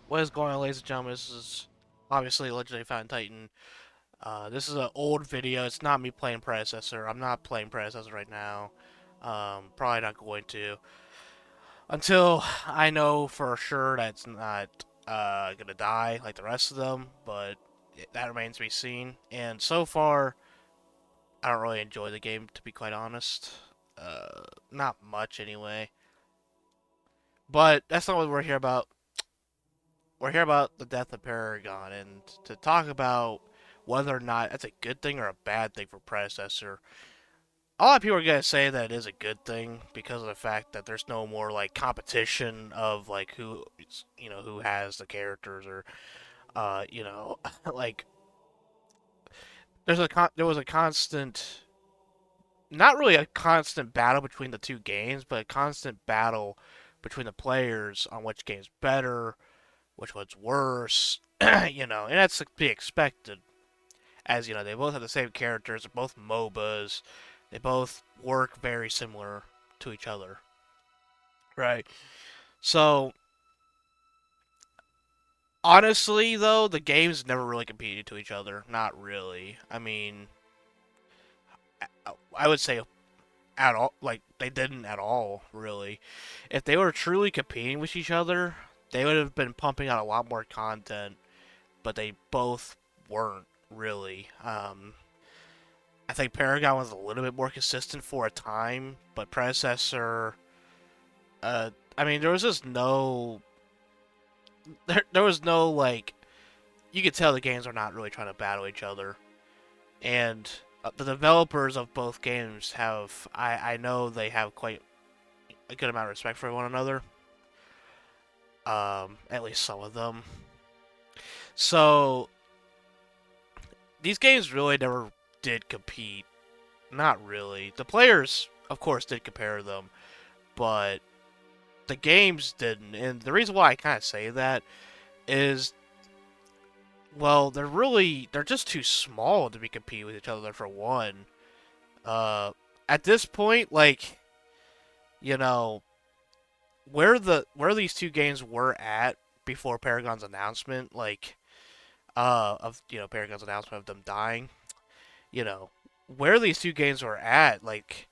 What is going on, ladies and gentlemen? This is obviously Legendary Fountain Titan. This is an old video. It's not me playing Predecessor. I'm not playing Predecessor right now. Probably not going to until I know for sure that it's not gonna die like the rest of them. But that remains to be seen. And so far, I don't really enjoy the game, to be quite honest. Not much anyway. But that's not what we're here about. We're here about the death of Paragon and to talk about whether or not that's a good thing or a bad thing for Predecessor. A lot of people are gonna say that it is a good thing because of the fact that there's no more like competition of like who has the characters or like there was a constant, not really a constant battle between the two games, but a constant battle between the players on which game's better, which one's worse, and that's to be expected. As they both have the same characters, they're both MOBAs, they both work very similar to each other, right? So honestly, though, the games never really competed to each other. Not really. I mean, I would say at all, like they didn't at all, really. If they were truly competing with each other, they would have been pumping out a lot more content, but they both weren't really. I think Paragon was a little bit more consistent for a time, but Predecessor, I mean, there was just no, there was no like, you could tell the games are not really trying to battle each other, and the developers of both games have, I know they have quite a good amount of respect for one another, at least some of them. So these games really never did compete. Not really. The players, of course, did compare them, but the games didn't. And the reason why I kind of say that is, well, they're just too small to be competing with each other for one. Uh, at this point, like you know, where these two games were at before Paragon's announcement, like of Paragon's announcement of them dying, you know, where these two games were at, like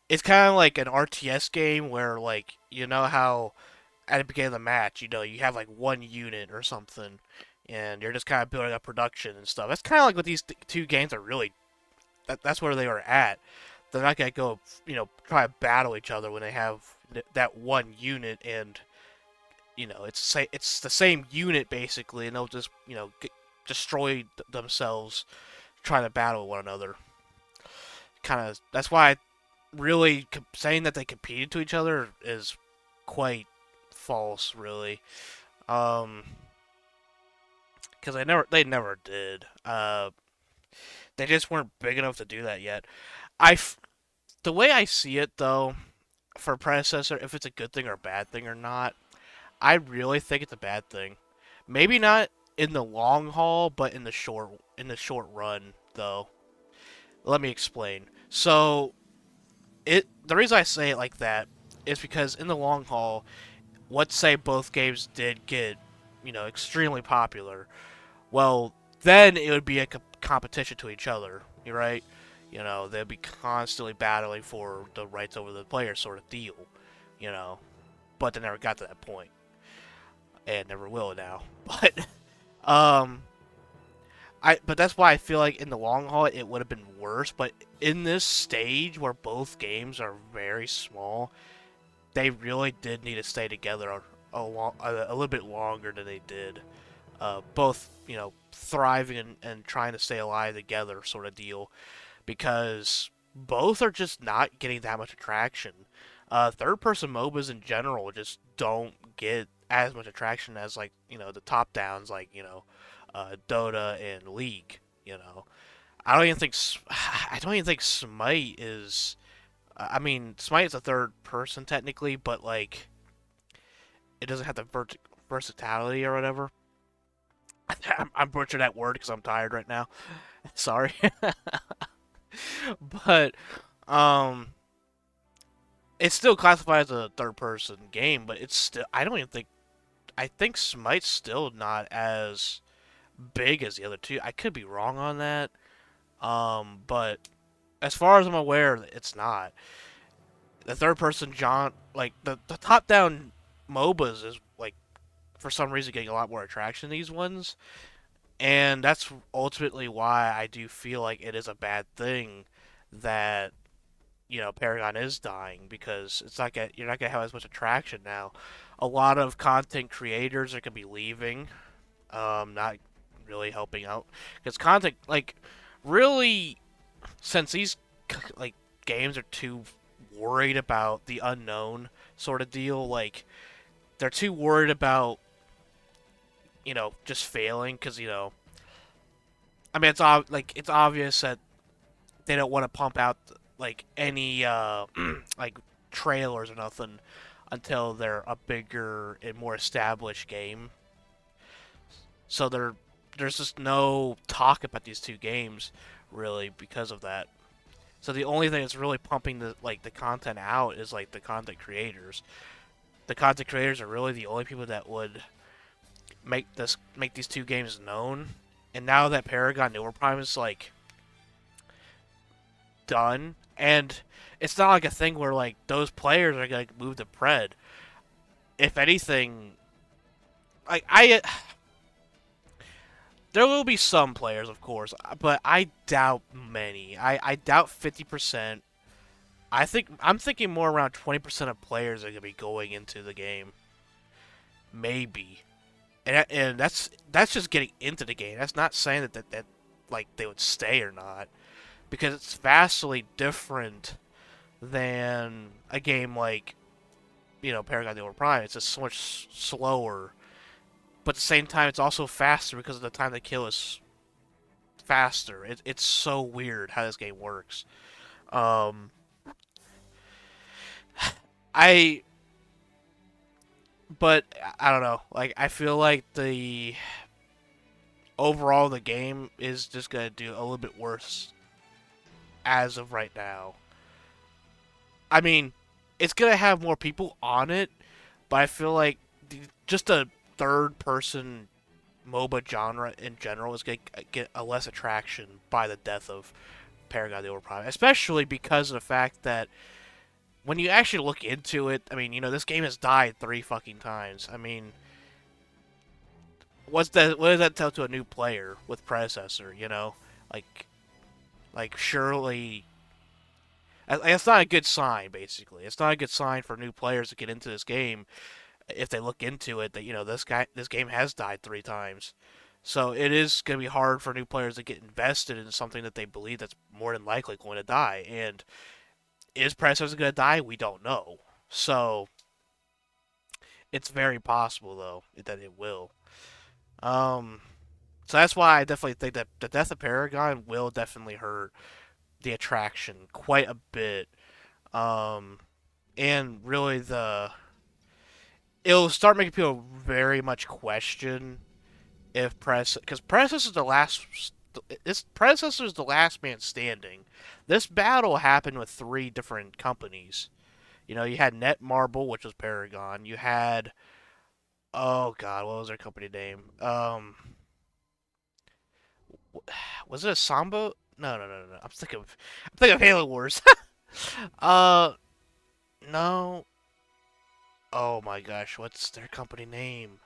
it's kind of like an RTS game where like how at the beginning of the match, you have like one unit or something, and you're just kind of building up production and stuff. That's kind of like what these two games are really. That's where they were at. They're not gonna go, try to battle each other when they have that one unit, and it's the same unit basically, and they'll just destroy themselves trying to battle one another. Kind of that's why really saying that they competed to each other is quite false, really. Um, because they never did. They just weren't big enough to do that yet. I, the way I see it though, for Predecessor, if it's a good thing or a bad thing or not, I really think it's a bad thing. Maybe not in the long haul, but in the short run though. Let me explain. So the reason I say it like that is because in the long haul, let's say both games did get, extremely popular. Well, then it would be a competition to each other, right? They'd be constantly battling for the rights over the player, sort of deal, you know. But they never got to that point, and never will now. But um, but that's why I feel like in the long haul it would have been worse. But in this stage where both games are very small, they really did need to stay together a little bit longer than they did. Both, thriving and trying to stay alive together, sort of deal, because both are just not getting that much attraction. Third-person MOBAs in general just don't get as much attraction as like the top downs like Dota and League. I don't even think I don't even think Smite is. I mean, Smite is a third person technically, but like it doesn't have the versatility or whatever. I'm butchering that word because I'm tired right now. Sorry, but um, it's still classified as a third person game, but it's still. I don't even think. I think Smite's still not as big as the other two. I could be wrong on that. But as far as I'm aware, it's not. The third person John like the top down MOBAs is like for some reason getting a lot more attraction than these ones. And that's ultimately why I do feel like it is a bad thing that Paragon is dying because you're not gonna have as much attraction now. A lot of content creators are gonna be leaving, not really helping out because content like really since these like games are too worried about the unknown sort of deal. Like they're too worried about just failing because I mean it's obvious that they don't want to pump out like any like trailers or nothing until they're a bigger and more established game. So there's just no talk about these two games really because of that. So the only thing that's really pumping the content out is like the content creators. The content creators are really the only people that would make these two games known. And now that Paragon Newer Prime is like done, and it's not like a thing where like those players are gonna move to Pred. If anything, like there will be some players, of course, but I doubt many. I doubt 50%. I'm thinking more around 20% of players are gonna be going into the game, maybe, and that's just getting into the game. That's not saying that like they would stay or not, because it's vastly different than a game like Paragon Newer Prime. It's just so much slower, but at the same time, it's also faster because of the time to kill is faster. It's so weird how this game works. Um, I but I don't know. Like I feel like the overall the game is just gonna do a little bit worse as of right now. I mean, it's gonna have more people on it, but I feel like just a third person MOBA genre in general is gonna get a less attraction by the death of Paragon the Overprime, especially because of the fact that when you actually look into it, I mean, this game has died 3 fucking times. I mean, what does that tell to a new player with Predecessor? Like, surely, it's not a good sign. Basically, it's not a good sign for new players to get into this game if they look into it that this game has died 3 times. So it is going to be hard for new players to get invested in something that they believe that's more than likely going to die. And is Predecessor going to die? We don't know. So it's very possible though that it will. Um, so that's why I definitely think that the death of Paragon will definitely hurt the attraction quite a bit. Um, and really it'll start making people very much question if because Predecessor is the last. This Predecessor is the last man standing. This battle happened with 3 different companies. You had Netmarble, which was Paragon. You had oh god, what was their company name? Was it a Samba? No, no, no, no, no. I'm thinking of Halo Wars. uh, no. Oh my gosh, what's their company name?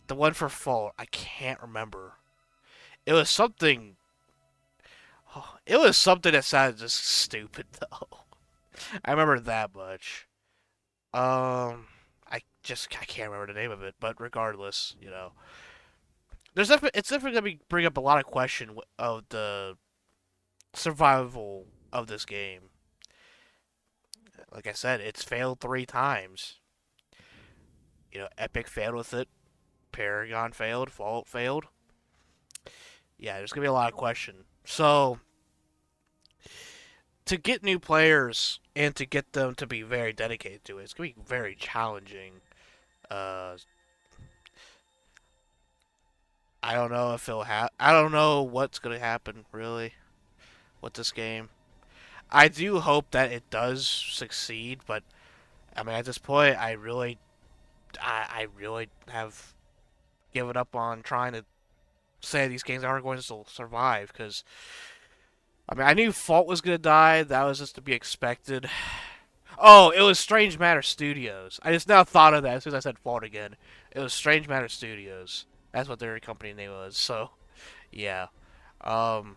The one for Fall. I can't remember. It was something. Oh, it was something that sounded just stupid though. I remember that much. Um, I can't remember the name of it, but regardless, it's definitely gonna bring up a lot of question of the survival of this game. Like I said, it's failed 3 times. Epic failed with it. Paragon failed. Fallout failed. Yeah, there's gonna be a lot of question. So to get new players and to get them to be very dedicated to it, it's gonna be very challenging. Uh, I don't know if I don't know what's gonna happen really with this game. I do hope that it does succeed, but I mean at this point, I really I really have given up on trying to say these games aren't going to survive because I mean I knew Fault was gonna die. That was just to be expected. Oh, it was Strange Matter Studios. I just now thought of that as soon as I said Fault again. It was Strange Matter Studios. That's what their company name was. So yeah. Um.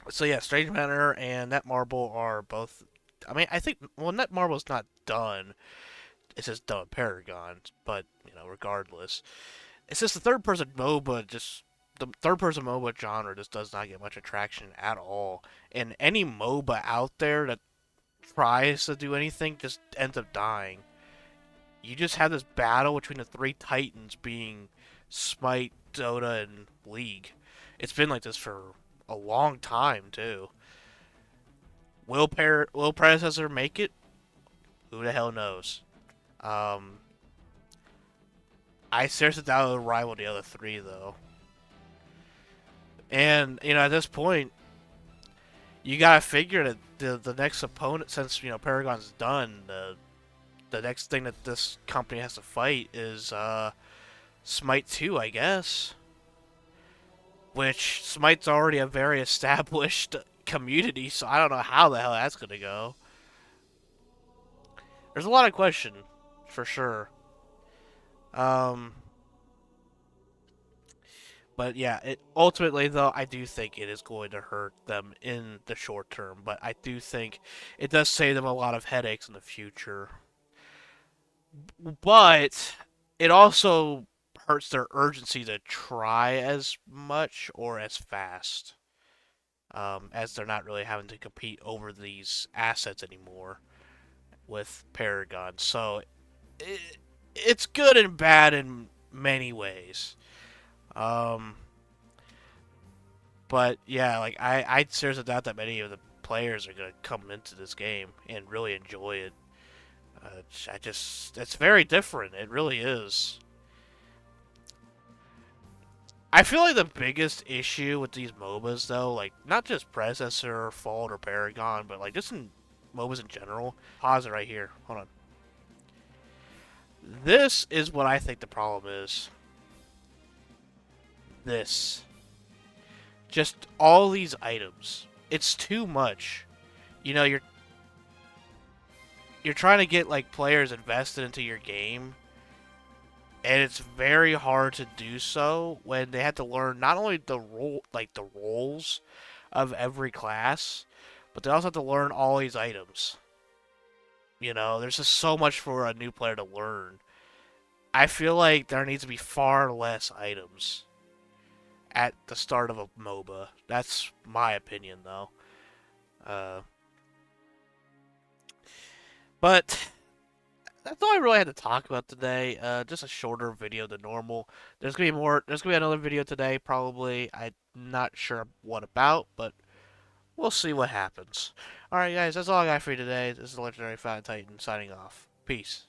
So yeah, Strange Matter and Netmarble are both. I mean, I think Netmarble's not done. It's just done with Paragon, but regardless, it's just the third-person MOBA. Just the third-person MOBA genre just does not get much attraction at all. And any MOBA out there that tries to do anything just ends up dying. You just have this battle between the three titans being Smite, Dota, and League. It's been like this for a long time too. Will Predecessor make it? Who the hell knows? Um, I seriously doubt it'll rival the other three though. And at this point, you gotta figure that the next opponent, since Paragon's done, the next thing that this company has to fight is Smite 2, I guess. Which Smite's already a very established community, so I don't know how the hell that's gonna go. There's a lot of question, for sure. Um, but yeah, ultimately though, I do think it is going to hurt them in the short term. But I do think it does save them a lot of headaches in the future. But it also hurts their urgency to try as much or as fast, as they're not really having to compete over these assets anymore with Paragon. So it's good and bad in many ways. Um, but yeah, like I seriously doubt that many of the players are gonna come into this game and really enjoy it. It's very different. It really is. I feel like the biggest issue with these MOBAs, though, like not just Predecessor, Fault, or Paragon, but like just in MOBAs in general. Pause it right here. Hold on. This is what I think the problem is. This. Just all these items. It's too much. You're trying to get like players invested into your game, and it's very hard to do so when they have to learn not only the roles of every class, but they also have to learn all these items. There's just so much for a new player to learn. I feel like there needs to be far less items at the start of a MOBA. That's my opinion, though. Uh, but that's all I really had to talk about today. Just a shorter video than normal. There's gonna be more. There's gonna be another video today, probably. I'm not sure what about, but we'll see what happens. All right, guys. That's all I got for you today. This is the Legendary Fat Titan signing off. Peace.